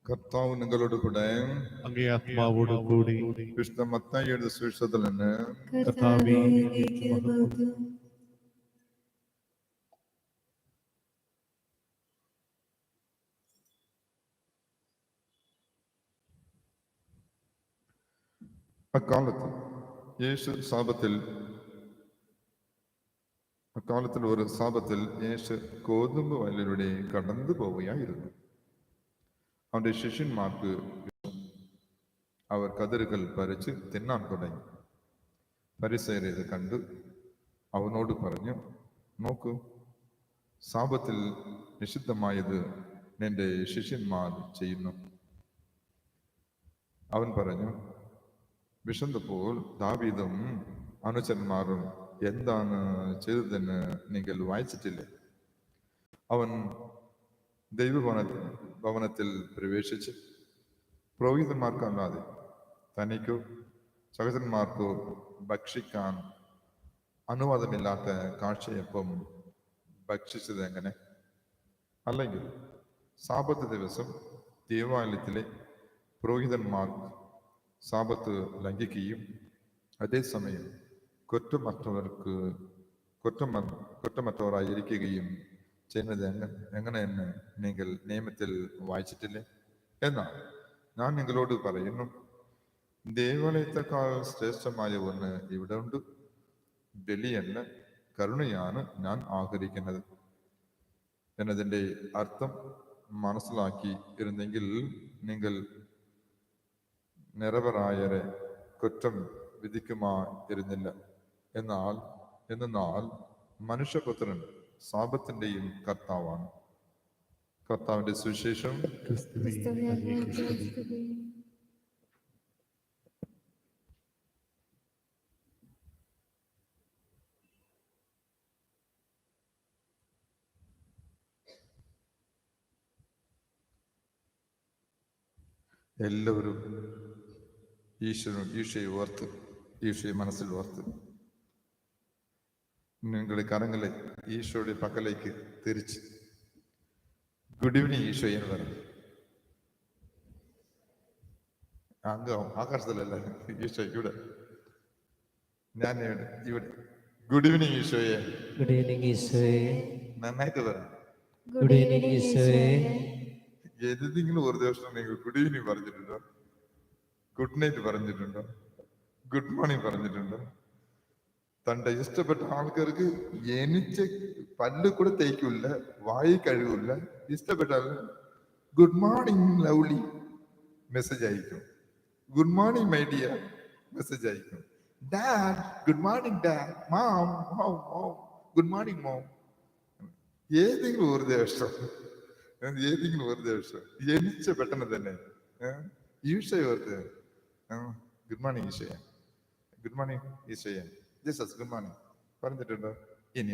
കർത്താവ് നിങ്ങളോട് കൂടെ. അങ്ങേ ആത്മാവോട് കൂടി. വിശുദ്ധ മത്തായി എഴുതിയ സുവിശേഷത്തിൽ നിന്ന്. കർത്താവേ, അക്കാലത്ത് യേശു ഒരു സാപത്തിൽ യേശു ഗോതമ്പ് വയലിലൂടെ കടന്നു പോവുകയായിരുന്നു. അവന്റെ ശിഷ്യന്മാർക്ക് അവർ കതിരുകൾ പറിച്ച് തിന്നാൻ തുടങ്ങി. ഫരിസേയർ ഇത് കണ്ടു അവനോട് പറഞ്ഞു, നോക്കൂ, സാപത്തിൽ നിഷിദ്ധമായത് നിന്റെ ശിഷ്യന്മാർ ചെയ്യുന്നു. അവൻ പറഞ്ഞു, വിശന്നപ്പോൾ ദാവീദും അനുചരന്മാരും എന്താണ് ചെയ്തതെന്ന് നിങ്ങൾ വായിച്ചിട്ടില്ലേ? അവൻ ദൈവഭവനത്തിൽ പ്രവേശിച്ച് പുരോഹിതന്മാർക്കല്ലാതെ തനിക്കോ സഹോദരന്മാർക്കോ ഭക്ഷിക്കാൻ അനുവാദമില്ലാത്ത കാഴ്ചയപ്പം ഭക്ഷിച്ചത് എങ്ങനെ? അല്ലെങ്കിൽ സാപത്ത് ദിവസം ദേവാലയത്തിലെ പുരോഹിതന്മാർ സാപത്ത് ലംഘിക്കുകയും അതേസമയം കുറ്റമറ്റവരായിരിക്കുകയും ചെയ്യുന്നത് എങ്ങനെയെന്ന് നിങ്ങൾ നിയമത്തിൽ വായിച്ചിട്ടില്ലേ? എന്നാൽ ഞാൻ നിങ്ങളോട് പറയുന്നു, ദേവാലയത്തെക്കാൾ ശ്രേഷ്ഠമായ ഒന്ന് ഇവിടെ ഉണ്ട്. ബലിയല്ല, കരുണയാണ് ഞാൻ ആഗ്രഹിക്കുന്നത് എന്നതിൻ്റെ അർത്ഥം മനസ്സിലാക്കി ഇരുന്നെങ്കിൽ നിങ്ങൾ നിരപരായരെ കുറ്റം വിധിക്കുമായിരുന്നില്ല. എന്നാൽ മനുഷ്യപുത്രൻ സാപത്തിന്റെയും കർത്താവാണ്. കർത്താവിന്റെ സുവിശേഷം. എല്ലാവരും ഈശോയെ മനസ്സിൽ ഓർത്ത് നിങ്ങളുടെ കരങ്ങളെ ഈശോയുടെ പക്കലേക്ക് തിരിച്ച് ഗുഡ് ഈവനിങ് ഈശോ എന്ന് പറഞ്ഞു. ആകാശത്തിലല്ല ഈശോ, ഇവിടെ. ഞാൻ ഇവിടെ. ഗുഡ് ഈവനിങ് ഈശോയെ. ഗുഡ് ഈവനിങ് ഈശോയെ. നന്നായിട്ട് പറ. ഗുഡ് ഈവനിങ് ഈശോയെ. ഏതെങ്കിലും ഒരു ദിവസം നിങ്ങൾ ഗുഡ് ഈവനിങ് പറഞ്ഞിട്ടുണ്ടോ? ഗുഡ് നൈറ്റ് പറഞ്ഞിട്ടുണ്ടോ? ഗുഡ് മോർണിംഗ് പറഞ്ഞിട്ടുണ്ടോ? തന്റെ ഇഷ്ടപ്പെട്ട ആൾക്കാർക്ക് എനിച്ച് പല്ല് കൂടെ തേക്കില്ല, വായി കഴിവില്ല, ഇഷ്ടപ്പെട്ടാൽ ഗുഡ് മോർണിംഗ് ലവ്ലി മെസ്സേജ് അയക്കും. Good morning my dear message അയക്കും. Dad good morning dad. Mom good morning mom. ഏതെങ്കിലും ഒരു ദിവസം എനിച്ച പെട്ടെന്ന് തന്നെ ഈശോയോർത്ത് ഗുഡ് മോർണിംഗ് ഈശോയെ, ഗുഡ് മോർണിംഗ് ഈശോയെ, ജീസസ് ഗുഡ് മോർണിംഗ് പറഞ്ഞിട്ടുണ്ടോ? ഇനി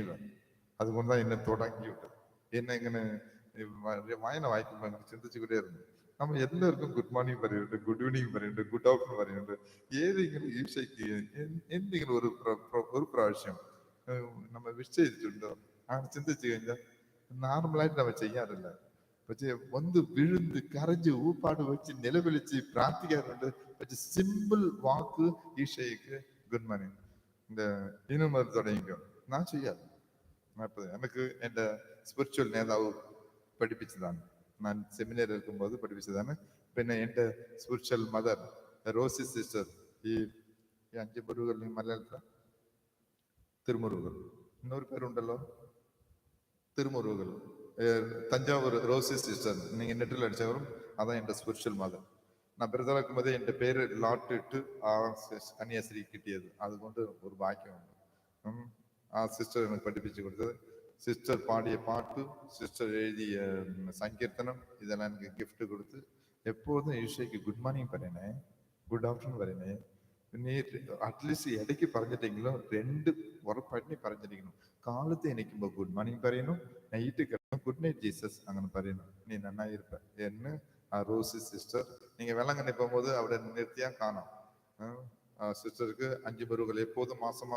അതുകൊണ്ടാണ് എന്നെ തുടങ്ങിയിട്ട് എന്നെ ഇങ്ങനെ വായന വായിക്കുമ്പോൾ എനിക്ക് ചിന്തിച്ചുകൊണ്ടേയിരുന്നു. നമ്മൾ എല്ലാവർക്കും ഗുഡ് മോർണിംഗ് പറയുന്നുണ്ട്, ഗുഡ് ഈവനിങ് പറയുന്നുണ്ട്, ഗുഡ് ആഫ്റ്റർനൂൺ പറയുന്നുണ്ട്. ഏതെങ്കിലും ഈശോയ്ക്ക് എന്തെങ്കിലും ഒരു പ്രാവശ്യം നമ്മൾ വിഷ് ചെയ്തിട്ടുണ്ടോ? അങ്ങനെ ചിന്തിച്ചു കഴിഞ്ഞാൽ നോർമലായിട്ട് നമ്മൾ ചെയ്യാറില്ല. പക്ഷെ ഒന്ന് വിഴുന്ന് കരഞ്ഞ് ഊപ്പാട് വെച്ച് നിലവിളിച്ച് പ്രാർത്ഥിക്കാറുണ്ട്. പക്ഷെ സിമ്പിൾ വാക്ക് ഈശോയ്ക്ക് ഗുഡ് മോർണിംഗ് ഇനി മുതൽ തുടങ്ങിക്കോ. ഞാൻ ചെയ്യാം. എനിക്ക് എൻ്റെ സ്പിരിച്വൽ നേതാവ് പഠിപ്പിച്ചതാണ്. ഞാൻ സെമിനാറിൽ ഇരിക്കുമ്പോൾ പഠിപ്പിച്ചതാണ്. പിന്നെ എൻ്റെ സ്പിരിച്വൽ മദർ റോസി സിസ്റ്റർ, ഈ 5 മുറിവുകൾ മലയാളത്തിൽ തിരുമുറുകൾ, இன்னொரு പേരുണ്ടല്ലോ, തിരുമുറുകൾ, തഞ്ചാവൂർ റോസി സിസ്റ്റർ. നിങ്ങൾ നെറ്റിൽ അടിച്ചവരും അതാണ് എൻ്റെ സ്പിരിച്വൽ മദർ. நான் பிறந்தவருக்கு என் பேரு லாட்டு கன்னியாஸ்திரி கிட்டியது. അതുകൊണ്ട് ഒരു ഭാഗ്യമുണ്ട്. ആ സിസ്റ്റർ എനിക്ക് പഠിപ്പിച്ചു കൊടുത്തത്. സിസ്റ്റർ പാടിയ പാട്ട്, സിസ്റ്റർ എഴുതിയ സങ്കീർത്തനം, ഇതെല്ലാം എനിക്ക് ഗിഫ്റ്റ് കൊടുത്ത് എപ്പോഴും ഈശോയ്ക്ക് ഗുഡ് മോർണിംഗ് പറയണേ, ഗുഡ് ആഫ്റ്റർനൂൺ പറയണേ. പിന്നെ അറ്റ്ലീസ്റ്റ് ഇടയ്ക്ക് പറഞ്ഞിട്ടെങ്കിലും 2 ഉറപ്പായിട്ട് പറഞ്ഞിരിക്കണം. കാലത്ത് എണീക്കുമ്പോൾ ഗുഡ് മോർണിംഗ് പറയുന്നു, നൈറ്റ് കിടന്നു ഗുഡ് നൈറ്റ് ജീസസ് അങ്ങനെ പറയുന്നു. നീ നന്നായിരിപ്പ എന്ന് ആ റോസി സിസ്റ്റർ. நீங்கள் வேளாங்கண்ணி போகும்போது അവിടെ നിർത്തിയാ കാണാം. സിസ്റ്റർക്ക് 5 മുറിവുകൾ എപ്പോഴും മാസം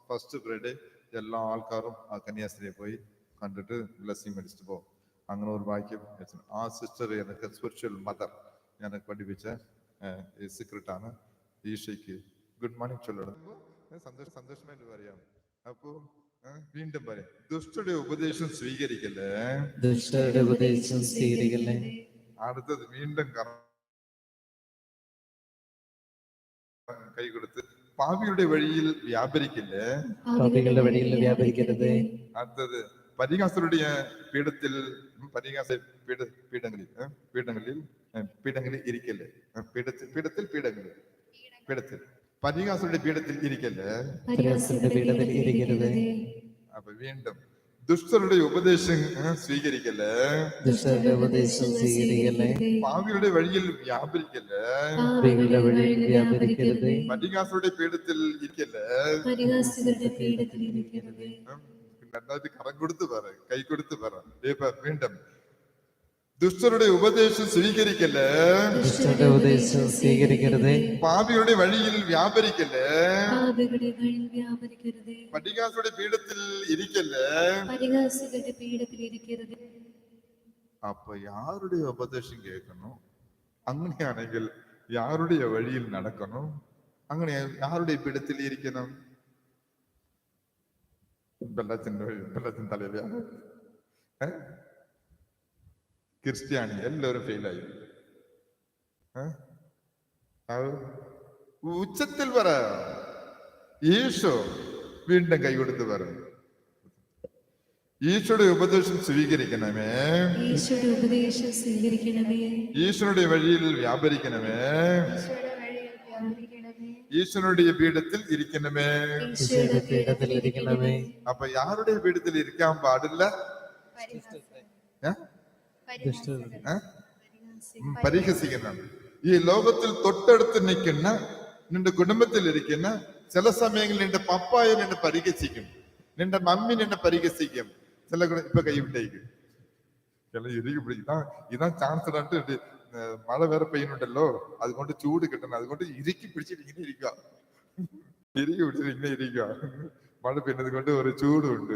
ഫസ്റ്റ് ഫ്രൈഡേ എല്ലാ ആൾക്കാരും ആ കന്യാസ്ത്രീയെ പോയി കണ്ടിട്ട് ബ്ലെസ്സിങ് മേടിച്ചിട്ട് പോകും. അങ്ങനെ ഒരു വാക്യം വെച്ചു. ആ സിസ്റ്റർ എനിക്ക് സ്പിരിച്വൽ മദർ எனக்கு പഠിപ്പിച്ച സീക്രട്ടാണ്. ഈശോയ്ക്ക് ഗുഡ് മോർണിംഗ് ചൊല്ലണം. സന്തോഷമായിട്ട് പറയാം. അപ്പോ വീണ്ടും പറയാം, ദുഷ്ടയുടെ ഉപദേശം സ്വീകരിക്കല്ലേ. ദുഷ്ടരുടെ ഉപദേശം സ്വീകരിക്കല്ലേ. അടുത്തത് വീണ്ടും കൈ കൊടുത്ത് പാപിയുടെ വഴിയിൽ വ്യാപരിക്കില്ലേ. പാപികളുടെ വഴിയിൽ വ്യാപരിക്കരുത്. അടുത്തത് പരിഹാസരുടെ പീഠത്തിൽ ഇരിക്കല്ലേ. പീഠത്തിൽ പരിഹാസരുടെ പീഠത്തിൽ ഇരിക്കല്ലേ. പരിഹാസരുടെ പീഠത്തിൽ ഇരിക്കരുത്. അപ്പൊ വീണ്ടും ദുഷ്ടരുടെ ഉപദേശം സ്വീകരിക്കല്ലേ. ദുഷ്ടരുടെ ഉപദേശം സ്വീകരിക്കല്ലേ. പാപിയുടെ വഴിയിൽ വ്യാപരിക്കല്ലേ. പാപികളുടെ വഴിയിൽ വ്യാപരിക്കരുത്. പരിഹാസരുടെ പീഠത്തിൽ ഇരിക്കല്ലേ. പരിഹാസികളുടെ പീഠത്തിൽ ഇരിക്കരുത്. രണ്ടാമത് കരം കൊടുത്ത് പറ, കൈ കൊടുത്ത് പറ. വീണ്ടും ദുഷ്ടരുടെ ഉപദേശം സ്വീകരിക്കല്ലേ. ദുഷ്ടരുടെ ഉപദേശം സ്വീകരിക്കരുത്. പാപിയുടെ വഴിയിൽ വ്യാപരിക്കല്ലേ. പാപികളുടെ വഴിയിൽ വ്യാപരിക്കരുത്. പരിഹാസരുടെ പീഠത്തിൽ ഇരിക്കല്ലേ. പരിഹാസികളുടെ പീഠത്തിൽ ഇരിക്കരുത്. അപ്പൊ യാരുടെ ഉപദേശം കേൾക്കണം? അങ്ങനെയാണെങ്കിൽ യാരുടെ വഴിയിൽ നടക്കണം? അങ്ങനെ യാരുടെ പീഠത്തിൽ ഇരിക്കണം? വെള്ളത്തിൻ്റെ തലയിലാണ് ക്രിസ്ത്യാനി എല്ലാവരും ഫെയിലായി. ഉച്ചത്തിൽ പറ. ഈശോ വീണ്ടും കൈ കൊടുത്ത് പറ. ഈശോയുടെ ഉപദേശം സ്വീകരിക്കണമേ. ഈശോയുടെ ഉപദേശം സ്വീകരിക്കണമേ. ഈശോയുടെ വഴിയിൽ വ്യാപരിക്കണമേ. ഈശ്വരനുടെ പീഠത്തിൽ ഇരിക്കണമേ. ഈശോയുടെ പീഠത്തിൽ ഇരിക്കണമേ. അപ്പൊ യാരുടെ പീഠത്തിൽ ഇരിക്കാൻ പാടില്ല? പരിഹസിക്കുന്ന, ഈ ലോകത്തിൽ തൊട്ടടുത്ത് നിൽക്കുന്ന നിന്റെ കുടുംബത്തിൽ ഇരിക്കുന്ന, ചില സമയങ്ങളിൽ നിന്റെ പപ്പായ നിന്നെ പരിഹസിക്കും, നിന്റെ മമ്മി നിന്നെ പരിഹസിക്കും. ചില ഇപ്പൊ കൈവിട്ടേക്കും. ഇതാ ചാൻസ് കണ്ടിട്ട് മഴ വേറെ പെയ്യുന്നുണ്ടല്ലോ, അതുകൊണ്ട് ചൂട് കിട്ടണം, അതുകൊണ്ട് ഇറുക്കി പിടിച്ചിട്ട് ഇങ്ങനെ ഇരിക്കുക, ഇറുക്കി പിടിച്ചിട്ട് ഇങ്ങനെ ഇരിക്കുക. മഴ പെയ്യുന്നത് കൊണ്ട് ഒരു ചൂടുണ്ട്.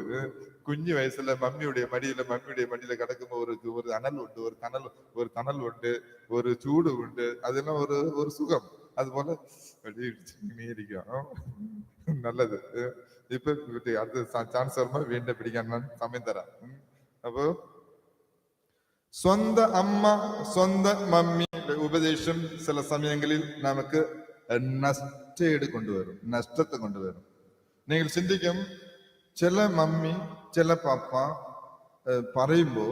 കുഞ്ഞു വയസ്സിലെ മമ്മിയുടെ മടിയിലെ കിടക്കുമ്പോ ഒരു അനലുണ്ട്, ഒരു തണലുണ്ട്, ഒരു ചൂടുണ്ട്, അതെല്ലാം ഒരു സുഖം. അതുപോലെ ഇങ്ങനെ ഇരിക്കുക. നല്ലത്. ഇപ്പൊ അടുത്ത ചാൻസ് വരുമ്പോ വീണ്ടും പിടിക്കാൻ ഞാൻ സമയം തരാം. അപ്പൊ സ്വന്തം അമ്മ, സ്വന്തം മമ്മിയുടെ ഉപദേശം ചില സമയങ്ങളിൽ നമുക്ക് നഷ്ടത്തെ കൊണ്ടുവരും. നിങ്ങൾ ചിന്തിക്കും, ചില മമ്മി ചില പപ്പ പറയുമ്പോ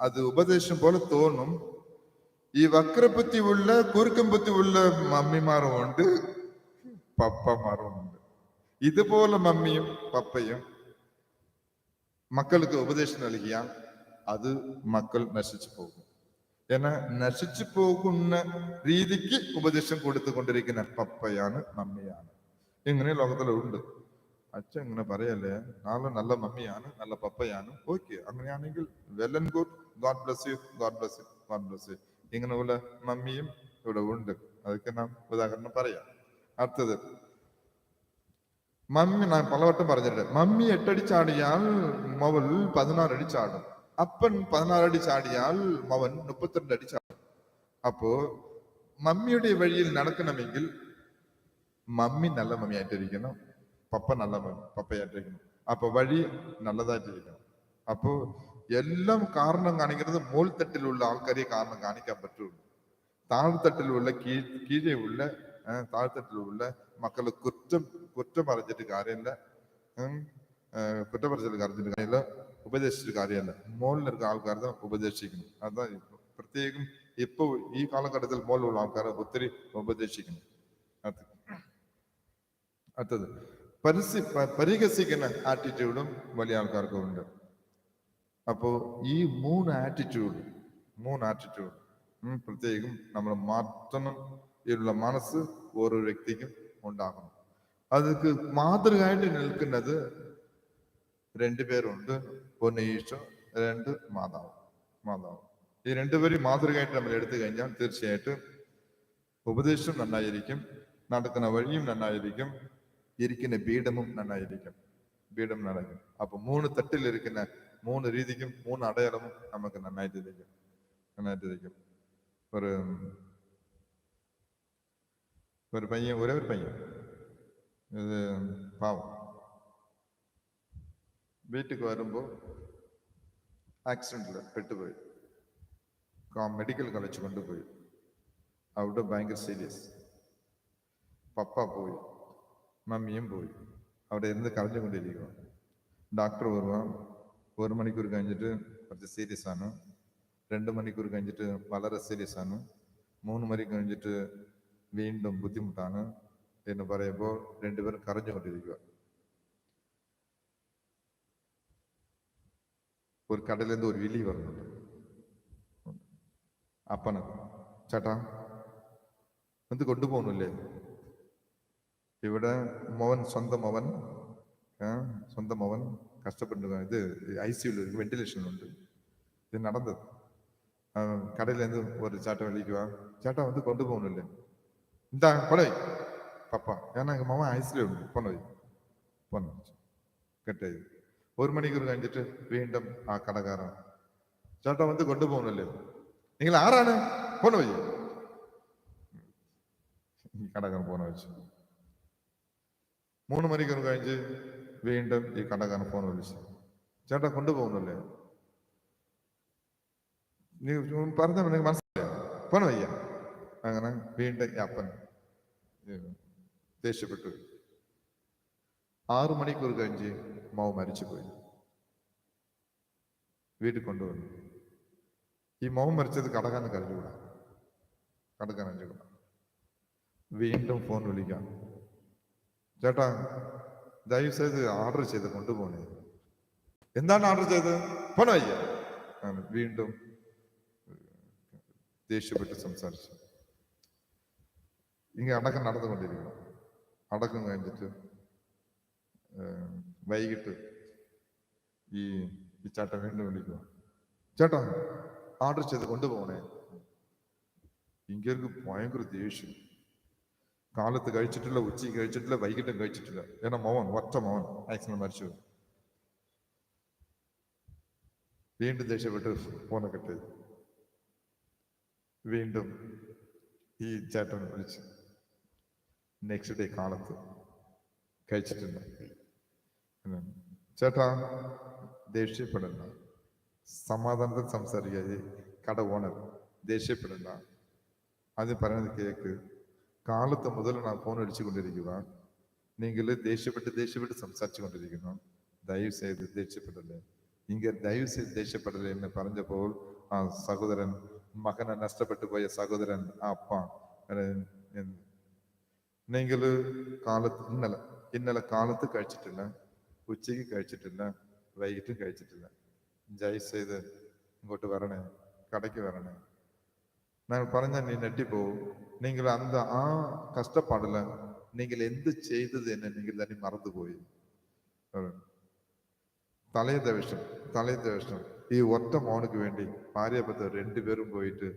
അത് ഉപദേശം പോലെ തോന്നും. ഈ വക്രബുദ്ധി ഉള്ള കുറുക്കം ബുദ്ധി ഉള്ള മമ്മിമാരും ഉണ്ട്, പപ്പമാരും ഉണ്ട്. ഇതുപോലെ മമ്മിയും പപ്പയും മക്കൾക്ക് ഉപദേശം നൽകിയാൽ അത് മക്കൾ നശിച്ചു പോകും. ஏன்னா நசிச்சு പോകുന്ന രീതിക്ക് ഉപദേശം കൊടുത്തുകൊണ്ടിരിക്കുന്ന പപ്പയാണ് മമ്മിയാണ്. ഇങ്ങനെ ലോകത്തിലുണ്ട്. അച്ഛൻ ഇങ്ങനെ പറയല്ലേ, നാളെ നല്ല മമ്മിയാണ് നല്ല പപ്പയാണ്. ഓക്കെ, അങ്ങനെയാണെങ്കിൽ well and good. God bless you, God bless you, God bless you. ഇങ്ങനെയുള്ള മമ്മിയും ഇവിടെ ഉണ്ട്. അതൊക്കെ നാം ഉദാഹരണം പറയാം. അടുത്തത് മമ്മി, ഞാൻ പലവട്ടം പറഞ്ഞിട്ടുണ്ട്, മമ്മി 8 അടി ചാടിയാൽ മവൾ 16 അടി ചാടും. അപ്പൻ 16 അടി ചാടിയാൽ മവൻ 32 അടി ചാടും. അപ്പോ മമ്മിയുടെ വഴിയിൽ നടക്കണമെങ്കിൽ മമ്മി നല്ല മമ്മിയായിട്ടിരിക്കണം, പപ്പ നല്ല പപ്പയായിട്ടിരിക്കണം. അപ്പൊ വഴി നല്ലതായിട്ടിരിക്കണം. അപ്പോ എല്ലാം കാരണം കാണിക്കുന്നത് മോൾത്തട്ടിലുള്ള ആൾക്കാരെ കാരണം കാണിക്കാൻ പറ്റുള്ളൂ. താഴ്ത്തട്ടിലുള്ള കീഴെയുള്ള താഴ്ത്തട്ടിലുള്ള മക്കള് കുറ്റം പറഞ്ഞിട്ട് കാര്യമില്ല, കുറ്റപ്പറച്ചിട്ട് കാര്യമില്ല, ഉപദേശിച്ചിട്ട് കാര്യമല്ല. മുകളിലിരുന്ന ആൾക്കാരെ ഉപദേശിക്കുന്നു. അതാ പ്രത്യേകം ഇപ്പൊ ഈ കാലഘട്ടത്തിൽ മുകളിലുള്ള ആൾക്കാരെ ഒത്തിരി ഉപദേശിക്കുന്നു. അടുത്തത് പരിഹസിക്കുന്ന ആറ്റിറ്റ്യൂഡും വലിയ ആൾക്കാർക്കും ഉണ്ട്. അപ്പോ ഈ മൂന്ന് ആറ്റിറ്റ്യൂഡ് പ്രത്യേകം നമ്മൾ മാറ്റണം. ഇതിലുള്ള മനസ്സ് ഓരോ വ്യക്തിക്കും ഉണ്ടാകണം. അതിക്ക് മാതൃകയായിട്ട് നിൽക്കുന്നത് 2 പേരുണ്ട്. ഒന്ന് ഈശോ, 2 മാതാവ്. ഈ 2 പേരും മാതൃകയായിട്ട് നമ്മൾ എടുത്തു കഴിഞ്ഞാൽ തീർച്ചയായിട്ടും ഉപദേശം നന്നായിരിക്കും, നടക്കുന്ന വഴിയും നന്നായിരിക്കും, ഇരിക്കുന്ന പീഠമും നന്നായിരിക്കും. അപ്പൊ 3 തട്ടിലിരിക്കുന്ന മൂന്ന് രീതിക്കും മൂന്ന് അടയാളവും നമുക്ക് നന്നായിട്ട് ഇരിക്കും. ഒരു പയ്യൻ, ഒരേ ഒരു പയ്യൻ, ഇത് പാവം, വീട്ടിലേക്ക് വരുമ്പോൾ ആക്സിഡന്റിൽ പെട്ടുപോയി. മെഡിക്കൽ കോളേജ് കൊണ്ടുപോയി. അവിടെ ഭയങ്കര സീരിയസ്. പപ്പ പോയി, മമ്മിയും പോയി. അവിടെ ഇരുന്ന് കരഞ്ഞുകൊണ്ടിരിക്കുക. ഡോക്ടർ വരുവാൻ 1 മണിക്കൂർ കഴിഞ്ഞിട്ട് കുറച്ച് സീരിയസ് ആണ്, 2 മണിക്കൂർ കഴിഞ്ഞിട്ട് വളരെ സീരിയസ് ആണ്, 3 മണി കഴിഞ്ഞിട്ട് വീണ്ടും ബുദ്ധിമുട്ടാണ് എന്ന് പറയുമ്പോൾ രണ്ടുപേരും കരഞ്ഞുകൊണ്ടിരിക്കുക. ഒരു കടലിൽ നിന്ന് ഒരു വിളി വരുന്നുണ്ട്. അപ്പന്, ചേട്ടാ എന്ത് കൊണ്ടുപോകുന്നില്ലേ? ഇവിടെ സ്വന്തം അവൻ കഷ്ടപ്പെട്ടു. ഇത് ICU വെന്റിലേഷനുണ്ട്. ഇത് നടന്നത്. കടയിലേന്ന് ഒരു ചേട്ടൻ വിളിക്കുക, ചേട്ടാ வந்து கொண்டு போகணும்ல, இந்த கொலை பப்பா ஏன்னா எங்க மாமா ICU ഉണ്ട്, പോന്നു കെട്ടായി. 1 മണിക്കൂർ കഴിഞ്ഞിട്ട് വീണ്ടും ആ കടക്കാരൻ, ചേട്ടാ வந்து கொண்டு போகணும்ல, നിങ്ങൾ ആരാണ്, പോന്നു പോയി. കടക്കാരൻ ഫോൺ വെച്ചു. 3 മണിക്കൂർ കഴിഞ്ഞ് വീണ്ടും ഈ കടക്കാരൻ ഫോൺ വിളിച്ചു, ചേട്ടാ കൊണ്ടുപോകുന്നല്ലേ, നീ പറഞ്ഞ മനസ്സിലായോ, പോണ വയ്യ. അങ്ങനെ വീണ്ടും അപ്പൻ ദേഷ്യപ്പെട്ടു. 6 മണിക്കൂർ കഴിഞ്ഞ് മാവ് മരിച്ചുപോയി. വീട്ടിൽ കൊണ്ടുവന്നു. ഈ മാവ് മരിച്ചത് കടക്കാരൻ കരഞ്ഞുകൂടാ. വീണ്ടും ഫോൺ വിളിക്കാം, ചേട്ടാ ദയവ് ചെയ്ത് ഓർഡർ ചെയ്ത് കൊണ്ടുപോകണേ. എന്താണ് ഓർഡർ ചെയ്ത്, പോണ വയ്യ. വീണ്ടും ദേഷ്യപ്പെട്ട് സംസാരിച്ചു. ഇങ്ങനെ അടക്കം നടന്നുകൊണ്ടിരിക്കണം. അടക്കം കഴിഞ്ഞിട്ട് വൈകിട്ട് ഈ ചേട്ടൻ വീണ്ടും വിളിക്കുക, ചേട്ടാ ഓർഡർ ചെയ്ത് കൊണ്ടുപോകണേ. ഇങ്ങനെ ഭയങ്കര ദേഷ്യം. കാലത്ത് കഴിച്ചിട്ടില്ല, ഉച്ചയ്ക്ക് കഴിച്ചിട്ടില്ല, വൈകിട്ടും കഴിച്ചിട്ടില്ല. ഏന്നാ ഒറ്റ മോൻ ആക്സിഡന്റ് മരിച്ചു. വീണ്ടും ദേഷ്യപ്പെട്ട് ഫോൺ കെട്ടി. വീണ്ടും ഈ ചേട്ടൻ വിളിച്ചു. നെക്സ്റ്റ് ഡേ കാലത്ത് കഴിച്ചിട്ടില്ല. ചേട്ടാ ദേഷ്യപ്പെടണ്ട, സമാധാനത്തിൽ സംസാരിക്കാതെ. കട ഓണർ ദേഷ്യപ്പെടണ്ട, അത് പറയുന്നത് കേക്ക്. കാലത്ത് മുതൽ ഞാൻ ഫോൺ അടിച്ചു കൊണ്ടിരിക്കുക, നിങ്ങൾ ദേഷ്യപ്പെട്ട് സംസാരിച്ചു കൊണ്ടിരിക്കുന്നു. ദയവ് ചെയ്ത് ദേഷ്യപ്പെടല്ലേ, ദയവ് ചെയ്ത് ദേഷ്യപ്പെടല്ലേ എന്ന് പറഞ്ഞപ്പോൾ ആ സഹോദരൻ, മകനെ നഷ്ടപ്പെട്ടു പോയ സഹോദരൻ, ആ അപ്പ, നിങ്ങൾ ഇന്നലെ കാലത്ത് കഴിച്ചിട്ടില്ല, ഉച്ചയ്ക്ക് കഴിച്ചിട്ടില്ല, വൈകിട്ടും കഴിച്ചിട്ടില്ല. ദയവ് ചെയ്ത് ഇങ്ങോട്ട് വരണേ, കടയ്ക്ക് വരണേ. நான் പറഞ്ഞ நீ நெட்டிப்போம். நீங்கள் அந்த கஷ்டப்பாடுல நீங்கள் എന്ത് ചെയ്തത് എന്ന് നിങ്ങൾ തന്നെ മറന്നുപോയി. തലേദിവസം ഈ ഒറ്റ മോനുക്ക് വേണ്ടി ഭാര്യാഭർത്താവ് 2 പേരും പോയിട്ട്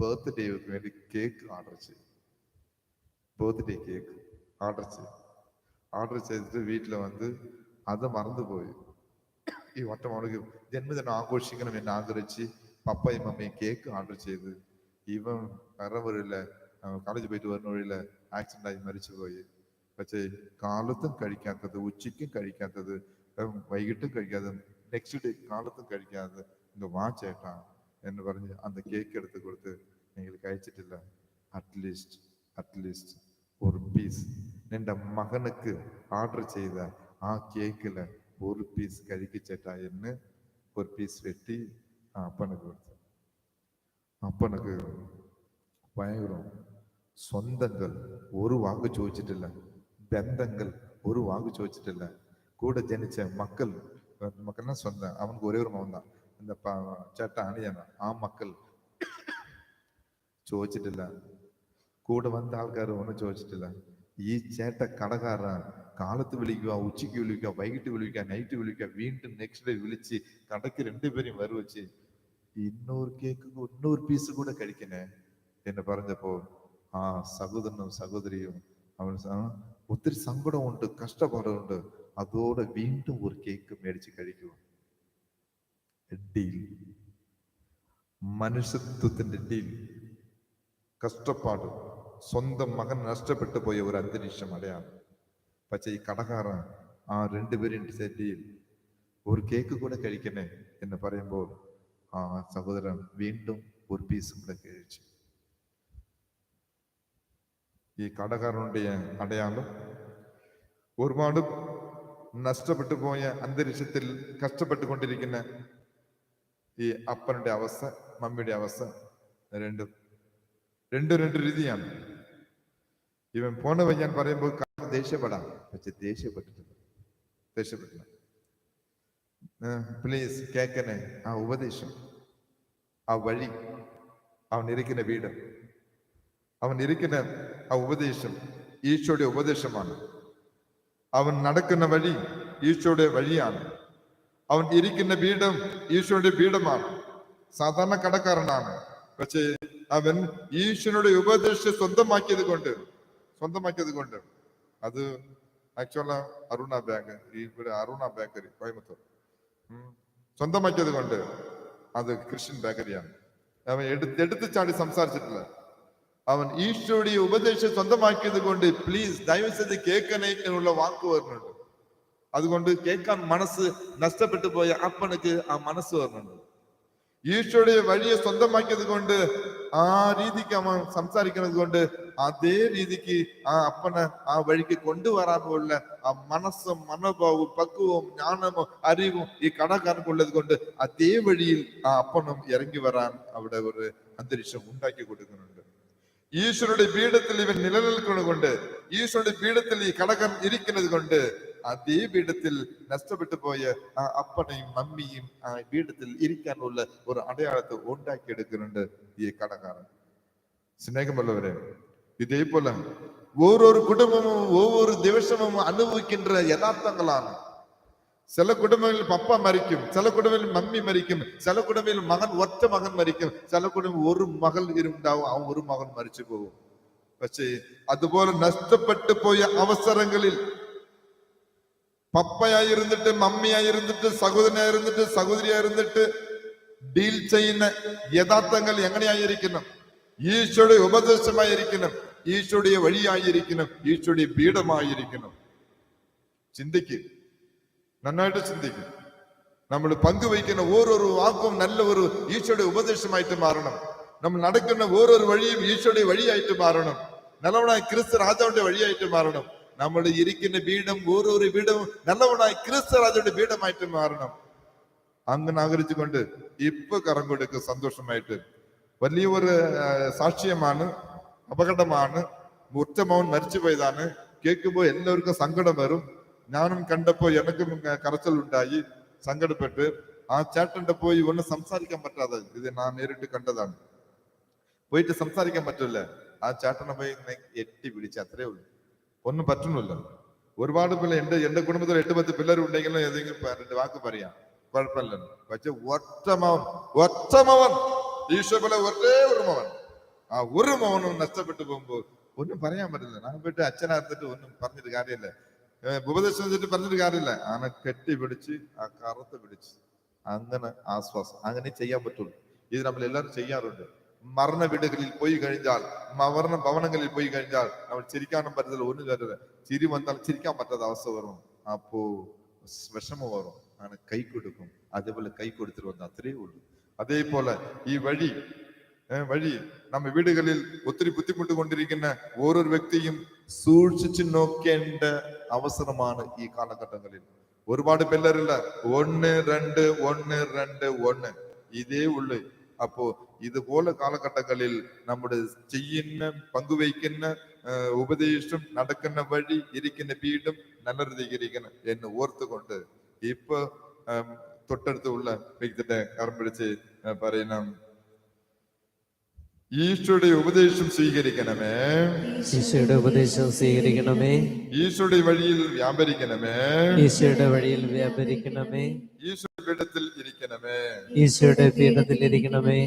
ബർത്ത്ഡേക്ക് വേണ്ടി കേക്ക് ഓർഡർ ചെയ്തു. ബർത്ത്ഡേ കേക്ക് ഓർഡർ ചെയ്തിട്ട് വീട്ടിൽ വന്ന് അത് മറന്നുപോയി. ഈ ഒറ്റ മോനുക്ക് ജന്മദിനം ആഘോഷിക്കണം എന്ന് ആഗ്രഹിച്ച് പപ്പയും മമ്മയും കേക്ക് ഓർഡർ ചെയ്ത് ഇവൻ വരവില്ല, കോളേജ് പോയിട്ട് വരുന്ന വഴിയില് ആക്സിഡന്റ് ആയി മരിച്ചുപോയി. പക്ഷേ കാലത്തും കഴിക്കാത്തത്, ഉച്ചയ്ക്കും കഴിക്കാത്തത്, വൈകിട്ടും കഴിക്കാതെ, നെക്സ്റ്റ് ഡേ കാലത്തും കഴിക്കാതെ இந்த വാച്ചേട്ടാ എന്ന് പറഞ്ഞ് അന്ന് കേക്ക് എടുത്ത് കൊടുത്ത്, നിങ്ങൾ കഴിച്ചിട്ടില്ല, അറ്റ്ലീസ്റ്റ് ഒരു പീസ് നിന്റെ മകനുക്ക് ഓർഡർ ചെയ്ത ആ കേക്കില് ഒരു പീസ് കഴിക്കച്ചേട്ടാ എന്ന് ഒരു പീസ് വെട്ടി അപ്പനുക്ക് കൊടുത്തു. അപ്പനുക്ക് ഭയങ്കരം. സ്വന്തങ്ങൾ ഒരു വാക്ക് ചോദിച്ചിട്ടില്ല, ബന്ധങ്ങൾ ഒരു വാക്ക് ചോദിച്ചിട്ടില്ല. കൂടെ ജനിച്ച മക്കളെ സ്വന്തം, അവനക്ക് ഒരേ ഒരു മകൻ, എന്താ ചേട്ട അണിയാണ്, ആ മക്കൾ ചോദിച്ചിട്ടില്ല. കൂടെ വന്ന ആൾക്കാർ ഒന്നും ചോദിച്ചിട്ടില്ല. ഈ ചേട്ട കടക്കാരൻ കാലത്ത് വിളിക്കുക, ഉച്ചയ്ക്ക് വിളിക്കുക, വൈകിട്ട് വിളിക്കുക, നൈറ്റ് വിളിക്കുക, വീണ്ടും നെക്സ്റ്റ് ഡേ വിളിച്ച് കടയ്ക്ക് 2 പേരെയും വരുവച്ച് இன்னொரு கேக்கு இன்னொரு பீஸ் கூட കഴിക്കണേ എന്ന് പറഞ്ഞപ്പോ ആ സഹോദരനും സഹോദരിയും അവൻ ഒത്തിരി സങ്കടമുണ്ട്, കഷ്ടപ്പാടുണ്ട്. അതോടെ വീണ്ടും ഒരു കേക്ക് മേടിച്ച് കഴിക്കുക. ഡീൽ, മനുഷ്യത്വത്തിന്റെ ഡീൽ. കഷ്ടപ്പാട്, സ്വന്തം മകൻ നഷ്ടപ്പെട്ടു പോയ ഒരു അന്തരീക്ഷം അടയാണ്. പക്ഷെ ഈ കടക്കാരൻ ആ രണ്ടുപേരും ഡീൽ, ഒരു കേക്ക് കൂടെ കഴിക്കണേ എന്ന് പറയുമ്പോൾ ആ സഹോദരൻ വീണ്ടും ഒരു പീസും കൂടെ കഴിച്ചു. ഈ കടക്കാരനുடைய അടയാളം ഒരുപാട് നഷ്ടപ്പെട്ടു പോയ അന്തരീക്ഷത്തിൽ കഷ്ടപ്പെട്ടുകൊണ്ടിരിക്കുന്ന ഈ അപ്പനുടെ അവസ്ഥ, മമ്മിയുടെ അവസ്ഥ രണ്ടും രണ്ട് രീതിയാണ്. ഇവൻ പോണ ഞാൻ പറയുമ്പോൾ ദേഷ്യപ്പെടാം, പക്ഷെ ദേഷ്യപ്പെട്ടില്ല. പ്ലീസ് കേക്കനെ ആ ഉപദേശം, ആ വഴി, അവൻ ഇരിക്കുന്ന വീട്, അവൻ ഇരിക്കുന്ന ആ ഉപദേശം ഈശോയുടെ ഉപദേശമാണ്. അവൻ നടക്കുന്ന വഴി ഈശോയുടെ വഴിയാണ്. അവൻ ഇരിക്കുന്ന പീഠം ഈശോയുടെ പീഠമാണ്. സാധാരണ കടക്കാരനാണ്, പക്ഷേ അവൻ ഈശോയുടെ ഉപദേശം സ്വന്തമാക്കിയത് കൊണ്ട് അത് ആക്ച്വല അരുണ ബാങ്ക്, ഇവിടെ അരുണ ബേക്കറി കോയമ്പത്തൂർ സ്വന്തമാക്കിയത് കൊണ്ട് അത് ക്രിസ്ത്യൻ ബേക്കറിയാണ്. അവൻ എടുത്ത് ചാടി സംസാരിച്ചിട്ടില്ല. അവൻ ഈശോയുടെ ഉപദേശം സ്വന്തമാക്കിയത് കൊണ്ട് പ്ലീസ് ദയവ് ചെയ്ത് കേൾക്കണേ എന്നുള്ള വാക്ക് വരുന്നുണ്ട്. അതുകൊണ്ട് കേൾക്കാൻ മനസ്സ് നഷ്ടപ്പെട്ടു പോയ അപ്പനക്ക് ആ മനസ്സ് വരുന്നുണ്ട്. ഈശോയുടെ വഴിയെ സ്വന്തമാക്കിയത് കൊണ്ട് ആ രീതിക്ക് അവൻ സംസാരിക്കുന്നത് കൊണ്ട് അതേ രീതിക്ക് ആ അപ്പനെ ആ വഴിക്ക് കൊണ്ടുവരാനുള്ള ആ മനസ്സും മനോഭാവവും പക്വവും ജ്ഞാനവും അറിവും ഈ കടക്കാർക്കുള്ളത് കൊണ്ട് അതേ വഴിയിൽ ആ അപ്പനും ഇറങ്ങി വരാൻ അവിടെ ഒരു അന്തരീക്ഷം ഉണ്ടാക്കി കൊടുക്കുന്നുണ്ട്. ഈശ്വരുടെ പീഠത്തിൽ ഇവൻ നിലനിൽക്കുന്നത് കൊണ്ട്, ഈശ്വരുടെ പീഠത്തിൽ ഈ കടകൻ ഇരിക്കുന്നത് കൊണ്ട് അതേ പീഠത്തിൽ നഷ്ടപ്പെട്ടു പോയ ആ അപ്പനെയും മമ്മിയും ആ പീഠത്തിൽ ഇരിക്കാനുള്ള ഒരു അടയാളത്തെ ഉണ്ടാക്കിയെടുക്കുന്നുണ്ട് ഈ കടക്കാരൻ. സ്നേഹമുള്ളവരെ, ഇതേപോലെ ഓരോരു കുടുംബവും ஒவ்வொரு ദിവസവും അനുഭവിക്കുന്ന യഥാർത്ഥങ്ങളാണ്. ചില കുടുംബങ്ങളിൽ പപ്പ മരിക്കും, ചില കുടുംബങ്ങളിൽ മമ്മി മരിക്കും, ചില കുടുംബങ്ങളിൽ ഒറ്റ മകൻ മരിക്കും, ചില കുടുംബം ഒരു മകൾ ഉണ്ടാവും, ആ ഒരു മകൻ മരിച്ചു പോകും. പക്ഷേ അതുപോലെ നഷ്ടപ്പെട്ടു പോയ അവസരങ്ങളിൽ പപ്പയായിരുന്നിട്ട്, മമ്മിയായിരുന്നിട്ട്, സഹോദരനായിരുന്നിട്ട്, സഹോദരിയായിരുന്നിട്ട് ഡീൽ ചെയ്യുന്ന യഥാർത്ഥങ്ങൾ എങ്ങനെയായിരിക്കണം? ഈശോയുടെ ഉപദേശമായിരിക്കണം, ഈശോയുടെ വഴിയായിരിക്കണം, ഈശോയുടെ പീഠമായിരിക്കണം. ചിന്തിക്ക്, നന്നായിട്ട് ചിന്തിക്കും. നമ്മൾ പങ്കുവയ്ക്കുന്ന ഓരോരു വാക്കും നല്ല ഒരു ഈശോയുടെ ഉപദേശമായിട്ട് മാറണം. നമ്മൾ നടക്കുന്ന ഓരോരു വഴിയും ഈശോയുടെ വഴിയായിട്ട് മാറണം. നല്ലവനായ ക്രിസ്തു രാജാവിന്റെ വഴിയായിട്ട് മാറണം. നമ്മൾ ഇരിക്കുന്ന പീഠം ഓരോരു പീഠവും നല്ലവനായ ക്രിസ്തു രാജാവിന്റെ പീഠമായിട്ട് മാറണം. അങ്ങനെ ആഗ്രഹിച്ചുകൊണ്ട് ഇപ്പൊ കരം കൊടുക്കുക സന്തോഷമായിട്ട്. വലിയ ഒരു സാക്ഷ്യമാണ്, അപകടമാണ്. ഒറ്റമവൻ മരിച്ചു പോയതാണ്. കേൾക്കുമ്പോൾ എല്ലാവർക്കും സങ്കടം വരും. ഞാനും കണ്ടപ്പോ എനക്കും കരച്ചൽ ഉണ്ടായി, സങ്കടപ്പെട്ട്. ആ ചേട്ടന്റെ പോയി ഒന്നും സംസാരിക്കാൻ പറ്റാതെ, ഇത് ഞാൻ നേരിട്ട് കണ്ടതാണ്. പോയിട്ട് സംസാരിക്കാൻ പറ്റില്ല. ആ ചേട്ടനെ പോയി എട്ടി പിടിച്ച്, അത്രേ ഉള്ളൂ. ഒന്നും പറ്റുന്നില്ല. ഒരുപാട് പിള്ളേർ എന്റെ കുടുംബത്തിൽ 8-10 പിള്ളേരുണ്ടെങ്കിലും ഏതെങ്കിലും 2 വാക്ക് പറയാം, കുഴപ്പമില്ല. പക്ഷെ ഒറ്റമവൻ ഈശോ പോലെ ഒരേ ഒരു മവൻ, ആ ഒരു മവനും നഷ്ടപ്പെട്ടു പോകുമ്പോൾ ഒന്നും പറയാൻ പറ്റില്ല. ഞാൻ പോയിട്ട് അച്ഛനകത്തിട്ട് ഒന്നും പറഞ്ഞിട്ട് കാര്യമില്ല, ഉപദേശം വെച്ചിട്ട് പറഞ്ഞിട്ട് കാര്യമില്ല. ആനെ കെട്ടി പിടിച്ച് ആ കറുത്ത് പിടിച്ച് അങ്ങനെ ആശ്വാസം, അങ്ങനെ ചെയ്യാൻ പറ്റുള്ളൂ. ഇത് നമ്മൾ എല്ലാവരും ചെയ്യാറുണ്ട്. മരണ വീടുകളിൽ പോയി കഴിഞ്ഞാൽ, മരണ ഭവനങ്ങളിൽ പോയി കഴിഞ്ഞാൽ നമ്മൾ ചിരിക്കാനും പറ്റത്തില്ല, ഒന്നും പറ്റില്ല. ചിരി വന്നാൽ ചിരിക്കാൻ പറ്റാത്ത അവസ്ഥ വരും. അപ്പോ വിഷമം വരും. അങ്ങനെ കൈ കൊടുക്കും. അതേപോലെ കൈ കൊടുത്തിട്ട് വന്ന അത്രേ ഉള്ളൂ. അതേപോലെ ഈ വഴി നമ്മ വീടുകളിൽ ഒത്തിരി ബുദ്ധിമുട്ട് കൊണ്ടിരിക്കുന്ന ഓരോ വ്യക്തിയും സൂക്ഷിച്ചു നോക്കേണ്ട അവസരമാണ് ഈ കാലഘട്ടങ്ങളിൽ. ഒരുപാട് പിള്ളേരില്ല, 1 2 1 2 1 ഇതേ ഉള്ളു. അപ്പോ ഇതുപോലെ കാലഘട്ടങ്ങളിൽ നമ്മുടെ ചെയ്യുന്ന, പങ്കുവയ്ക്കുന്ന ഉപദേശം, നടക്കുന്ന വഴി, ഇരിക്കുന്ന പീഠം നല്ല രീതിയിരിക്കണം എന്ന് ഓർത്തുകൊണ്ട് ഇപ്പൊ തൊട്ടടുത്തുള്ള വ്യക്തിയുടെ കരം പിടിച്ച് പറയുന്ന ഈശോയുടെ ഉപദേശം സ്വീകരിക്കണമേ, ഈശോയുടെ ഉപദേശം സ്വീകരിക്കണമേ, ഈശോയുടെ വഴിയിൽ വ്യാപരിക്കണമേ, ഈശോയുടെ വഴിയിൽ വ്യാപരിക്കണമേ, ഈശോ പീഠത്തിൽ ഇരിക്കണമേ. ഈശോയുടെ പീഠത്തിൽ ഇരിക്കണമേ.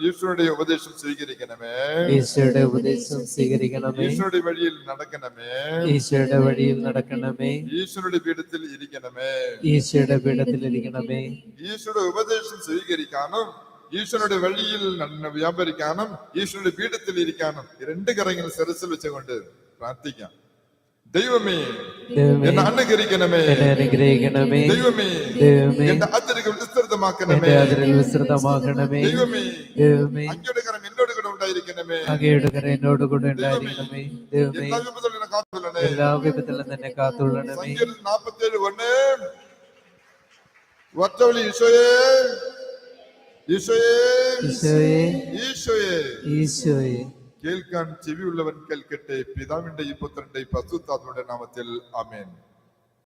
ഈശോയുടെ ഉപദേശം സ്വീകരിക്കണമേ. ഈശോയുടെ ഉപദേശം സ്വീകരിക്കണമേ. ഈശോയുടെ വഴിയിൽ നടക്കണമേ. ഈശോയുടെ വഴിയിൽ നടക്കണമേ. ഈശോയുടെ പീഠത്തിൽ ഇരിക്കണമേ. ഈശോയുടെ പീഠത്തിൽ ഇരിക്കണമേ. ഈശോയുടെ ഉപദേശം സ്വീകരിക്കാനും ഈശ്വരുടെ വഴിയിൽ വ്യാപരിക്കാനും ഈശ്വരുടെ പീഠത്തിൽ ഇരിക്കാനും രണ്ട് കരങ്ങൾ ശിരസിൽ വെച്ചുകൊണ്ട് പ്രാർത്ഥിക്കാം. ദൈവമേ എന്നെ അനുഗ്രഹിക്കണമേ. അനുഗ്രഹിക്കണമേ. ദൈവമേ എന്റെ അതിരുകൾ വിസ്തൃതമാക്കണമേ. വിസ്തൃതമാക്കണമേ. ദൈവമേ ദൈവമേ അങ്ങയുടെ കരം എന്നോട് കൂടെ ഉണ്ടായിരിക്കണമേ. അങ്ങയുടെ കരം എന്നോട് കൂടെ ഉണ്ടായിരിക്കണമേ. ദൈവമേ എല്ലാ വിപത്തുകളിൽ നിന്നും കാത്തുകൊള്ളണമേ. എല്ലാ വിപത്തിലും തന്നെ കാത്തുകൊള്ളണമേ. സങ്കീർത്തനം 47:1 ഒറ്റവിളി ഈശോയേ ഈശോയേ ഈശോയെ ഈശോയേ. ഈശോയെ. കേൾക്കാൻ ചെവിയുള്ളവൻ കേൾക്കട്ടെ. പിതാവിന്റെയും പുത്രന്റെയും പരിശുദ്ധാത്മാവിന്റെ നാമത്തിൽ ആമേൻ.